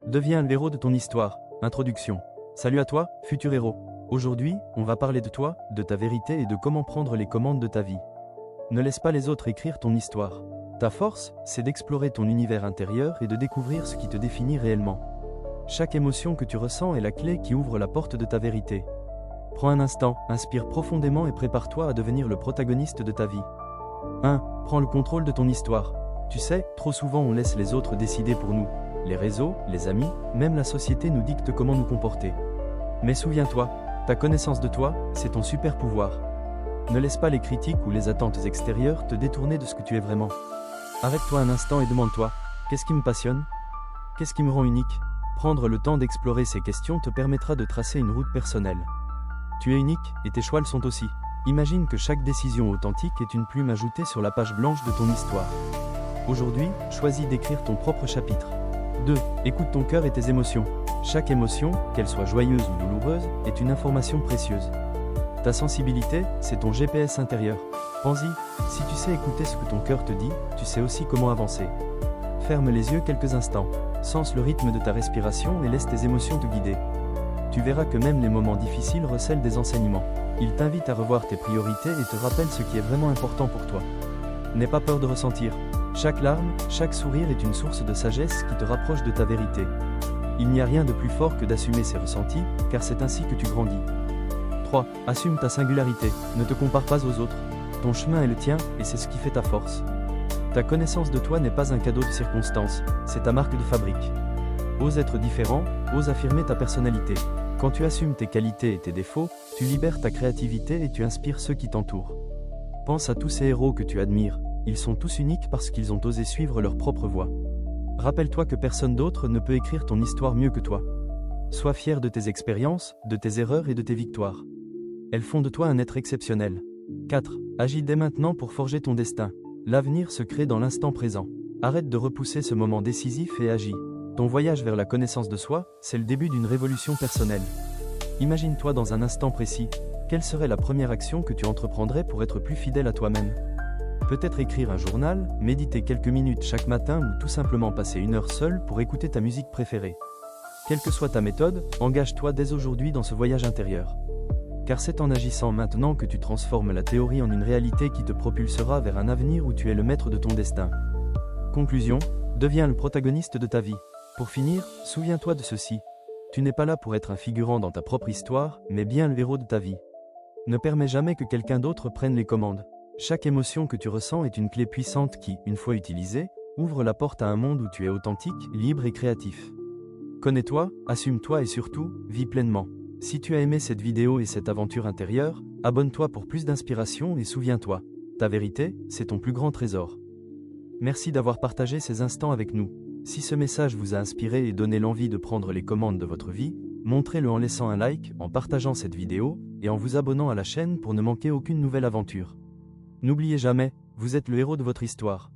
Deviens le héros de ton histoire. Introduction. Salut à toi, futur héros. Aujourd'hui, on va parler de toi, de ta vérité et de comment prendre les commandes de ta vie. Ne laisse pas les autres écrire ton histoire. Ta force, c'est d'explorer ton univers intérieur et de découvrir ce qui te définit réellement. Chaque émotion que tu ressens est la clé qui ouvre la porte de ta vérité. Prends un instant, inspire profondément et prépare-toi à devenir le protagoniste de ta vie. 1. Prends le contrôle de ton histoire. Tu sais, trop souvent on laisse les autres décider pour nous. Les réseaux, les amis, même la société nous dictent comment nous comporter. Mais souviens-toi, ta connaissance de toi, c'est ton super pouvoir. Ne laisse pas les critiques ou les attentes extérieures te détourner de ce que tu es vraiment. Arrête-toi un instant et demande-toi, qu'est-ce qui me passionne? Qu'est-ce qui me rend unique? Prendre le temps d'explorer ces questions te permettra de tracer une route personnelle. Tu es unique, et tes choix le sont aussi. Imagine que chaque décision authentique est une plume ajoutée sur la page blanche de ton histoire. Aujourd'hui, choisis d'écrire ton propre chapitre. 2. Écoute ton cœur et tes émotions. Chaque émotion, qu'elle soit joyeuse ou douloureuse, est une information précieuse. Ta sensibilité, c'est ton GPS intérieur. Pense-y, si tu sais écouter ce que ton cœur te dit, tu sais aussi comment avancer. Ferme les yeux quelques instants, sens le rythme de ta respiration et laisse tes émotions te guider. Tu verras que même les moments difficiles recèlent des enseignements. Ils t'invitent à revoir tes priorités et te rappellent ce qui est vraiment important pour toi. N'aie pas peur de ressentir. Chaque larme, chaque sourire est une source de sagesse qui te rapproche de ta vérité. Il n'y a rien de plus fort que d'assumer ses ressentis, car c'est ainsi que tu grandis. 3. Assume ta singularité. Ne te compare pas aux autres. Ton chemin est le tien, et c'est ce qui fait ta force. Ta connaissance de toi n'est pas un cadeau de circonstance, c'est ta marque de fabrique. Ose être différent, ose affirmer ta personnalité. Quand tu assumes tes qualités et tes défauts, tu libères ta créativité et tu inspires ceux qui t'entourent. Pense à tous ces héros que tu admires, ils sont tous uniques parce qu'ils ont osé suivre leur propre voie. Rappelle-toi que personne d'autre ne peut écrire ton histoire mieux que toi. Sois fier de tes expériences, de tes erreurs et de tes victoires. Elles font de toi un être exceptionnel. 4. Agis dès maintenant pour forger ton destin. L'avenir se crée dans l'instant présent. Arrête de repousser ce moment décisif et agis. Ton voyage vers la connaissance de soi, c'est le début d'une révolution personnelle. Imagine-toi dans un instant précis, quelle serait la première action que tu entreprendrais pour être plus fidèle à toi-même? Peut-être écrire un journal, méditer quelques minutes chaque matin ou tout simplement passer une heure seule pour écouter ta musique préférée. Quelle que soit ta méthode, engage-toi dès aujourd'hui dans ce voyage intérieur. Car c'est en agissant maintenant que tu transformes la théorie en une réalité qui te propulsera vers un avenir où tu es le maître de ton destin. Conclusion, deviens le protagoniste de ta vie. Pour finir, souviens-toi de ceci. Tu n'es pas là pour être un figurant dans ta propre histoire, mais bien le héros de ta vie. Ne permets jamais que quelqu'un d'autre prenne les commandes. Chaque émotion que tu ressens est une clé puissante qui, une fois utilisée, ouvre la porte à un monde où tu es authentique, libre et créatif. Connais-toi, assume-toi et surtout, vis pleinement. Si tu as aimé cette vidéo et cette aventure intérieure, abonne-toi pour plus d'inspiration et souviens-toi, ta vérité, c'est ton plus grand trésor. Merci d'avoir partagé ces instants avec nous. Si ce message vous a inspiré et donné l'envie de prendre les commandes de votre vie, montrez-le en laissant un like, en partageant cette vidéo, et en vous abonnant à la chaîne pour ne manquer aucune nouvelle aventure. N'oubliez jamais, vous êtes le héros de votre histoire.